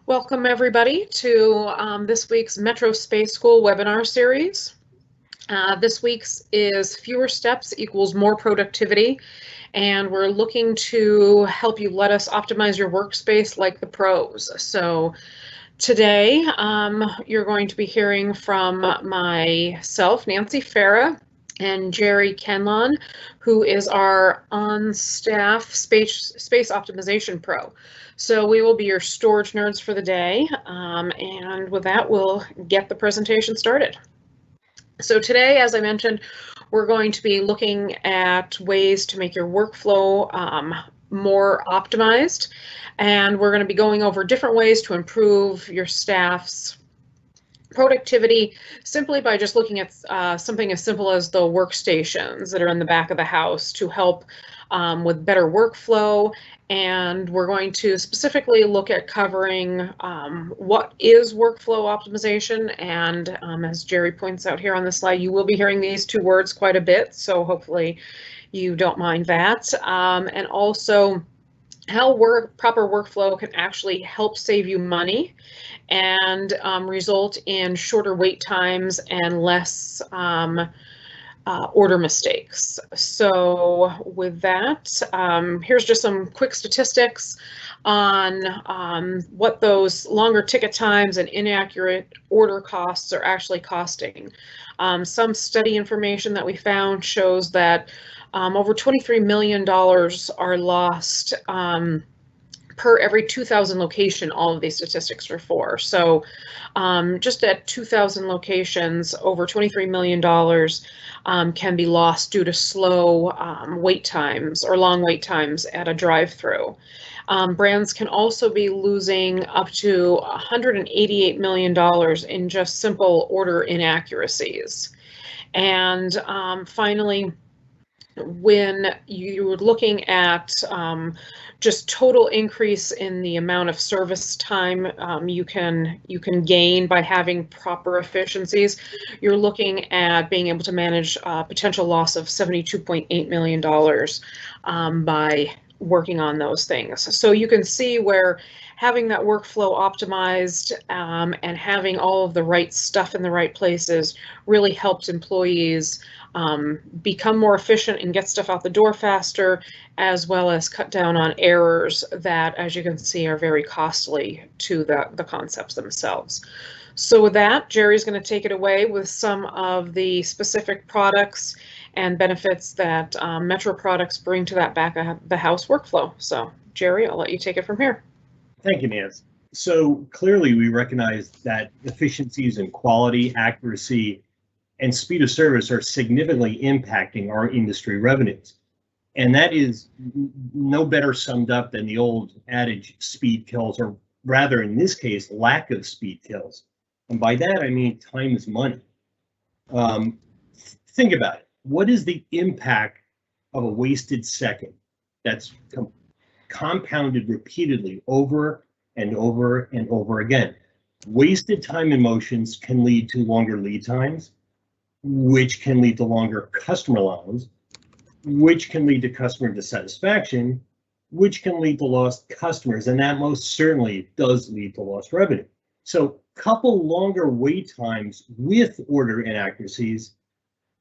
Welcome everybody to this week's Metro Space School webinar series. This week's is Fewer Steps Equals More Productivity, and we're looking to help you let us optimize your workspace like the pros. So today you're going to be hearing from myself, Nancy Farah, and Jerry Kenlon, who is our on-staff space optimization pro. So we will be your storage nerds for the day, and with that, we'll get the presentation started. So today, as I mentioned, we're going to be looking at ways to make your workflow more optimized, and we're going to be going over different ways to improve your staff's productivity simply by just looking at something as simple as the workstations that are in the back of the house to help with better workflow. And we're going to specifically look at covering what is workflow optimization. And as Jerry points out here on the slide, you will be hearing these two words quite a bit, so hopefully you don't mind that. And also how proper workflow can actually help save you money and result in shorter wait times and less order mistakes. So with that, here's just some quick statistics on what those longer ticket times and inaccurate order costs are actually costing. Some study information that we found shows that over $23 million are lost per every 2,000 location. All of these statistics are for. So just at 2,000 locations, over $23 million can be lost due to slow wait times or long wait times at a drive-through. Brands can also be losing up to $188 million in just simple order inaccuracies. And finally, when you're looking at just total increase in the amount of service time you can gain by having proper efficiencies, you're looking at being able to manage potential loss of $72.8 million by working on those things. So you can see where having that workflow optimized and having all of the right stuff in the right places really helps employees become more efficient and get stuff out the door faster, as well as cut down on errors that, as you can see, are very costly to the concepts themselves. So with that, Jerry's going to take it away with some of the specific products and benefits that Metro products bring to that back of the house workflow. So Jerry, I'll let you take it from here. Thank you, Nancy. So clearly we recognize that efficiencies in quality, accuracy, and speed of service are significantly impacting our industry revenues. And that is no better summed up than the old adage, speed kills, or rather in this case, lack of speed kills. And by that, I mean time is money. Think about it. What is the impact of a wasted second that's compounded repeatedly over and over and over again? Wasted time and motions can lead to longer lead times, which can lead to longer customer lines, which can lead to customer dissatisfaction, which can lead to lost customers, and that most certainly does lead to lost revenue. So couple longer wait times with order inaccuracies,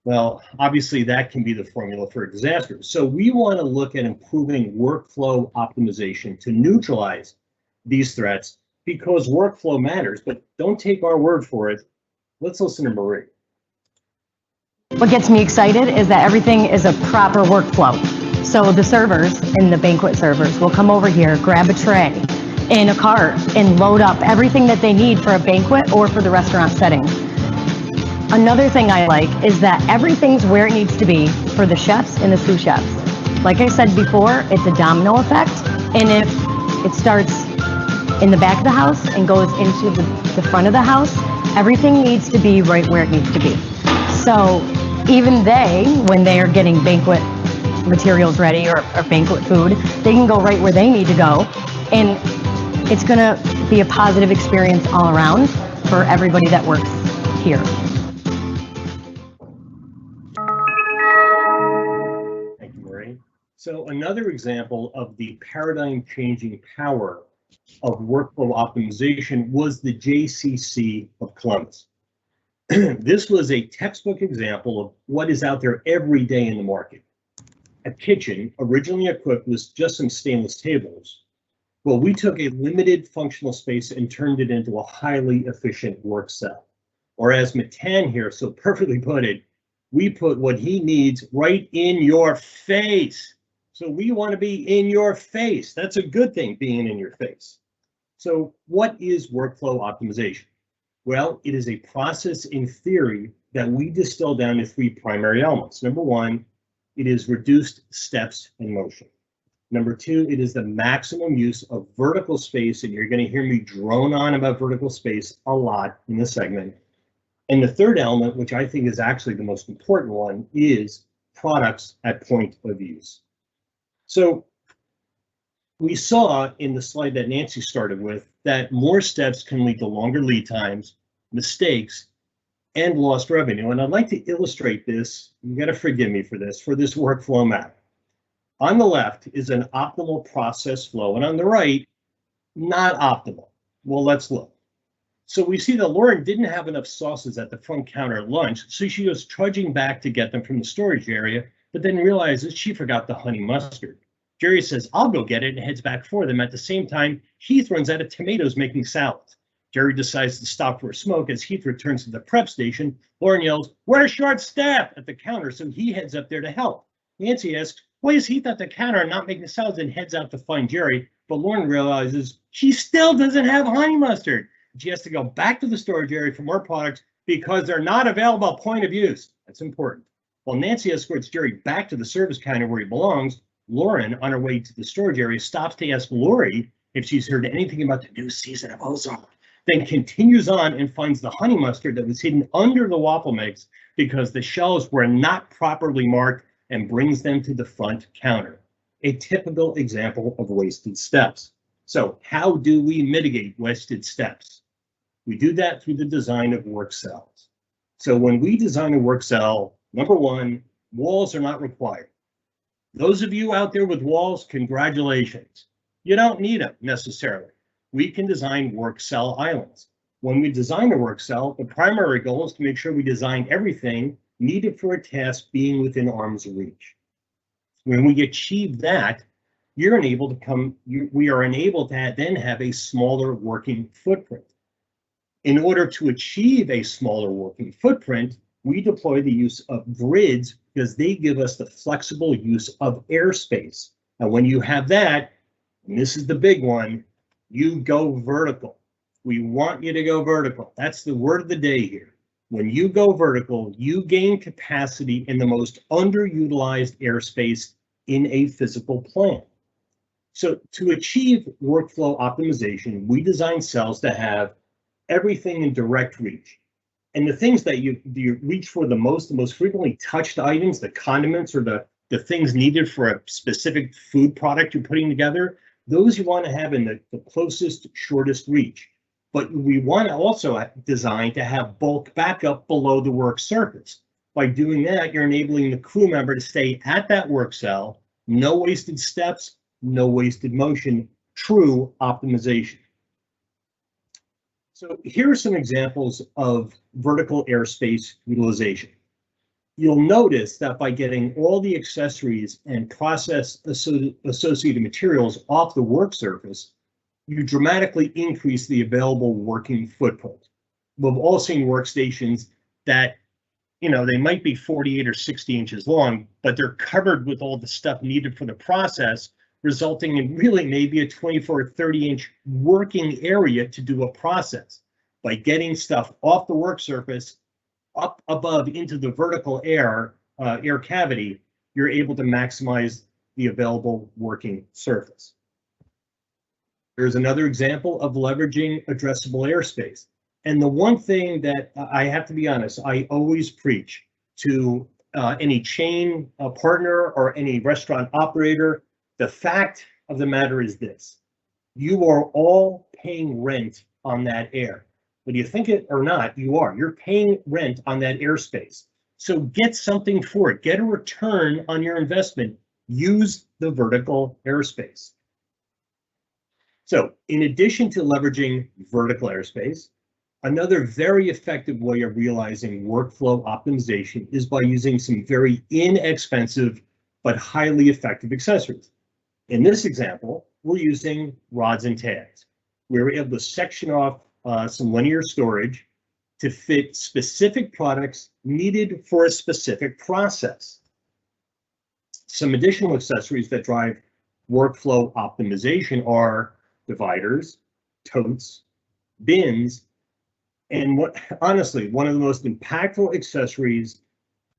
well, obviously that can be the formula for a disaster. So we want to look at improving workflow optimization to neutralize these threats, because workflow matters, but don't take our word for it. Let's listen to Marie. What gets me excited is that everything is a proper workflow. So the servers and the banquet servers will come over here, grab a tray in a cart, and load up everything that they need for a banquet or for the restaurant setting. Another thing I like is that everything's where it needs to be for the chefs and the sous chefs. Like I said before, it's a domino effect, and if it starts in the back of the house and goes into the front of the house, everything needs to be right where it needs to be. So even when they are getting banquet materials ready or banquet food, they can go right where they need to go, and it's going to be a positive experience all around for everybody that works here. Thank you, Marie. So another example of the paradigm-changing power of workflow optimization was the JCC of Columbus. This was a textbook example of what is out there every day in the market. A kitchen, originally equipped with just some stainless tables. Well, we took a limited functional space and turned it into a highly efficient work cell. Or as Matan here so perfectly put it, we put what he needs right in your face. So we want to be in your face. That's a good thing, being in your face. So what is workflow optimization? Well, it is a process in theory that we distill down to three primary elements. Number one, it is reduced steps in motion. Number two, it is the maximum use of vertical space, and you're going to hear me drone on about vertical space a lot in this segment. And the third element, which I think is actually the most important one, is products at point of use. So we saw in the slide that Nancy started with that more steps can lead to longer lead times, mistakes, and lost revenue. And I'd like to illustrate this, you got to forgive me for this workflow map. On the left is an optimal process flow, and on the right, not optimal. Well, let's look. So we see that Lauren didn't have enough sauces at the front counter at lunch, so she was trudging back to get them from the storage area, but then realizes she forgot the honey mustard. Jerry says, I'll go get it, and heads back for them. At the same time, Heath runs out of tomatoes making salads. Jerry decides to stop for a smoke. As Heath returns to the prep station, Lauren yells, we're short staffed at the counter, so he heads up there to help. Nancy asks, why is Heath at the counter and not making salads, and heads out to find Jerry, but Lauren realizes she still doesn't have honey mustard. She has to go back to the storage area for more products because they're not available at point of use. That's important. While Nancy escorts Jerry back to the service counter where he belongs, Lauren, on her way to the storage area, stops to ask Lori if she's heard anything about the new season of Ozark, then continues on and finds the honey mustard that was hidden under the waffle mix because the shelves were not properly marked, and brings them to the front counter. A typical example of wasted steps. So how do we mitigate wasted steps? We do that through the design of work cells. So when we design a work cell, number one, walls are not required. Those of you out there with walls, congratulations. You don't need them necessarily. We can design work cell islands. When we design a work cell, the primary goal is to make sure we design everything needed for a task being within arm's reach. When we achieve that, we are enabled to then have a smaller working footprint. In order to achieve a smaller working footprint, we deploy the use of grids because they give us the flexible use of airspace. And when you have that, and this is the big one, you go vertical. We want you to go vertical. That's the word of the day here. When you go vertical, you gain capacity in the most underutilized airspace in a physical plant. So to achieve workflow optimization, we design cells to have everything in direct reach. And the things that you reach for the most frequently touched items, the condiments or the things needed for a specific food product you're putting together, those you want to have in the closest, shortest reach. But we want to also design to have bulk backup below the work surface. By doing that, you're enabling the crew member to stay at that work cell, no wasted steps, no wasted motion, true optimization. So here are some examples of vertical airspace utilization. You'll notice that by getting all the accessories and process associated materials off the work surface, you dramatically increase the available working footprint. We've all seen workstations that, they might be 48 or 60 inches long, but they're covered with all the stuff needed for the process, resulting in really maybe a 24 or 30 inch working area to do a process. By getting stuff off the work surface, up above into the vertical air cavity, you're able to maximize the available working surface. There's another example of leveraging addressable airspace. And the one thing that I have to be honest, I always preach to any chain partner or any restaurant operator, the fact of the matter is this: you are all paying rent on that air. Whether you think it or not, you're paying rent on that airspace. So get something for it, get a return on your investment, use the vertical airspace. So in addition to leveraging vertical airspace, another very effective way of realizing workflow optimization is by using some very inexpensive but highly effective accessories. In this example, we're using rods and tags. We were able to section off some linear storage to fit specific products needed for a specific process. Some additional accessories that drive workflow optimization are dividers, totes, bins, and honestly, one of the most impactful accessories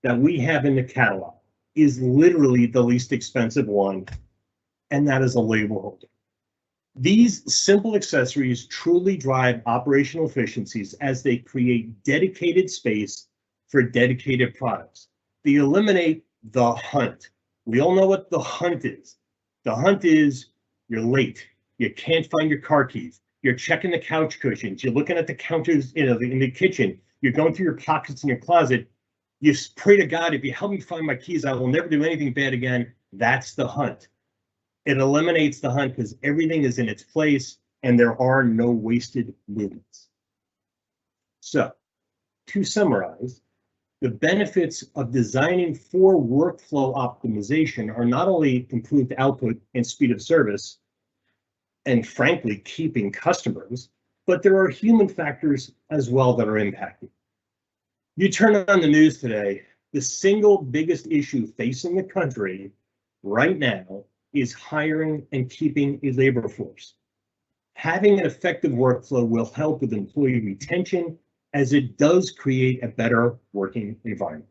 that we have in the catalog is literally the least expensive one, and that is a label holder. These simple accessories truly drive operational efficiencies as they create dedicated space for dedicated products. They eliminate the hunt. We all know what the hunt is. The hunt is you're late, you can't find your car keys, you're checking the couch cushions, you're looking at the counters in the kitchen, you're going through your pockets in your closet. You pray to God, if you help me find my keys, I will never do anything bad again. That's the hunt. It eliminates the hunt because everything is in its place and there are no wasted movements. So, to summarize, the benefits of designing for workflow optimization are not only improved output and speed of service, and frankly, keeping customers, but there are human factors as well that are impacted. You turn on the news today, the single biggest issue facing the country right now is hiring and keeping a labor force. Having an effective workflow will help with employee retention as it does create a better working environment.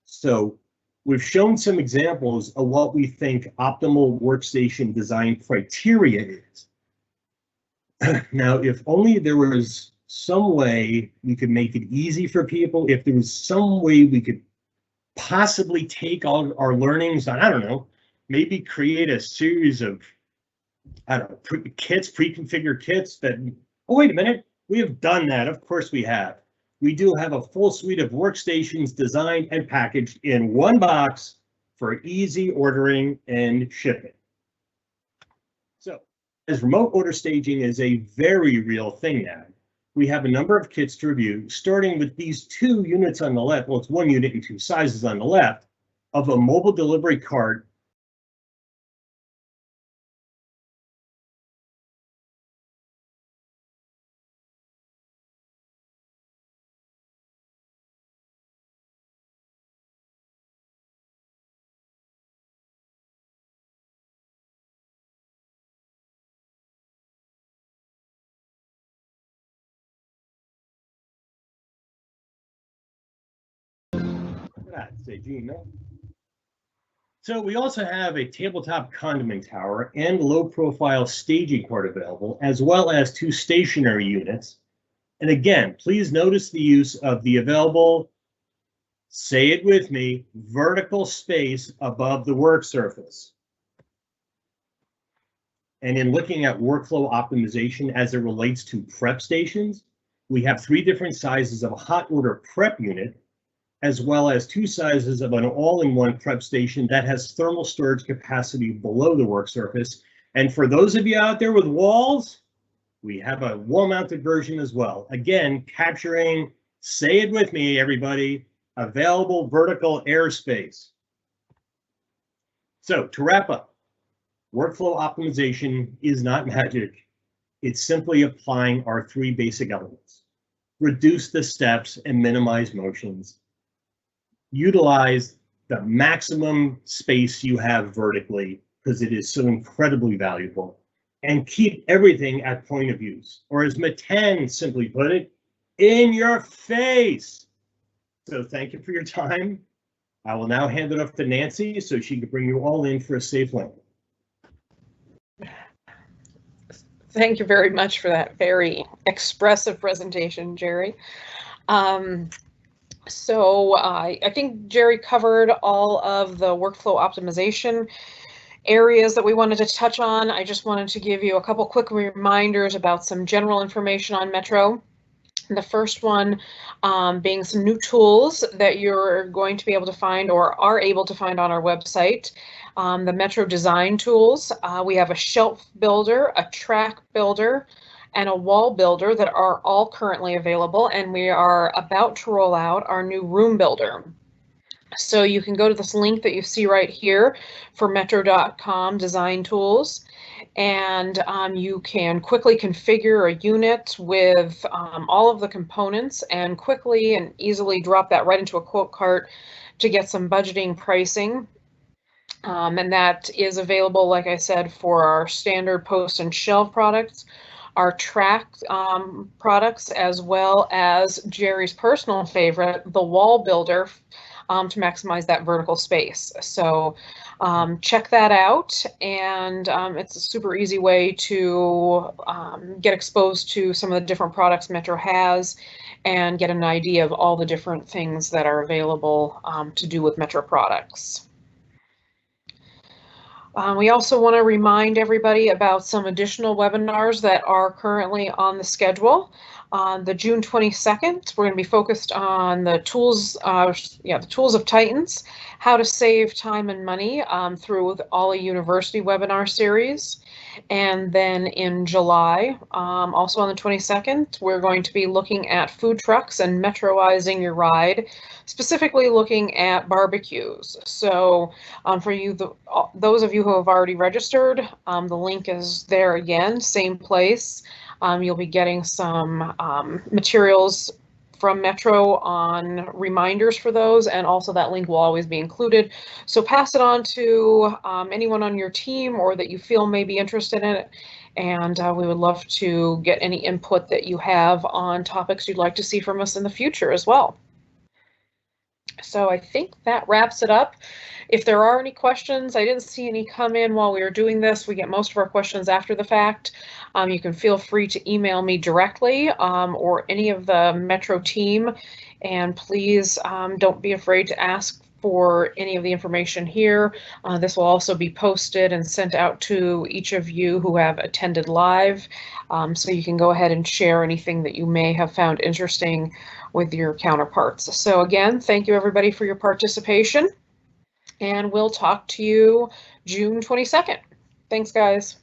So we've shown some examples of what we think optimal workstation design criteria is. Now, if only there was some way we could make it easy for people, if there was some way we could possibly take all our learnings on, I don't know, maybe create a series of, I don't know, pre-configured kits that, oh, wait a minute, we have done that. Of course we have. We do have a full suite of workstations designed and packaged in one box for easy ordering and shipping. So, as remote order staging is a very real thing now, we have a number of kits to review, starting with these two units on the left. Well, it's one unit and two sizes on the left of a mobile delivery cart. So we also have a tabletop condiment tower and low-profile staging cart available, as well as two stationary units. And again, please notice the use of the available, say it with me, vertical space above the work surface. And in looking at workflow optimization as it relates to prep stations, we have three different sizes of a hot order prep unit, as well as two sizes of an all-in-one prep station that has thermal storage capacity below the work surface. And for those of you out there with walls, we have a wall-mounted version as well. Again, capturing, say it with me, everybody, available vertical airspace. So to wrap up, workflow optimization is not magic. It's simply applying our three basic elements. Reduce the steps and minimize motions. Utilize the maximum space you have vertically because it is so incredibly valuable, and keep everything at point of use, or as Matan simply put it, in your face. So thank you for your time. I will now hand it off to Nancy so she can bring you all in for a safe landing. Thank you very much for that very expressive presentation, Jerry. So I think Jerry covered all of the workflow optimization areas that we wanted to touch on. I just wanted to give you a couple quick reminders about some general information on Metro. The first one being some new tools that you're going to be able to find or are able to find on our website. The Metro design tools. We have a shelf builder, a track builder, and a wall builder that are all currently available, and we are about to roll out our new room builder. So you can go to this link that you see right here for metro.com design tools, and you can quickly configure a unit with all of the components and quickly and easily drop that right into a quote cart to get some budgeting pricing. And that is available, like I said, for our standard post and shelf products, our track products, as well as Jerry's personal favorite, the wall builder, to maximize that vertical space. So check that out, and it's a super easy way to get exposed to some of the different products Metro has and get an idea of all the different things that are available to do with Metro products. We also want to remind everybody about some additional webinars that are currently on the schedule. On the June 22nd, we're going to be focused on the tools, the tools of Titans, how to save time and money through the Ollie University webinar series. And then in July, also on the 22nd, we're going to be looking at food trucks and metroizing your ride, specifically looking at barbecues. So for you, those of you who have already registered, the link is there again, same place. You'll be getting some materials from Metro on reminders for those, and also that link will always be included. So pass it on to anyone on your team or that you feel may be interested in it, and we would love to get any input that you have on topics you'd like to see from us in the future as well. So I think that wraps it up. If there are any questions, I didn't see any come in while we were doing this. We get most of our questions after the fact. You can feel free to email me directly or any of the Metro team. And please don't be afraid to ask for any of the information here. This will also be posted and sent out to each of you who have attended live. So you can go ahead and share anything that you may have found interesting with your counterparts. So again, thank you everybody for your participation, and we'll talk to you June 22nd. Thanks, guys.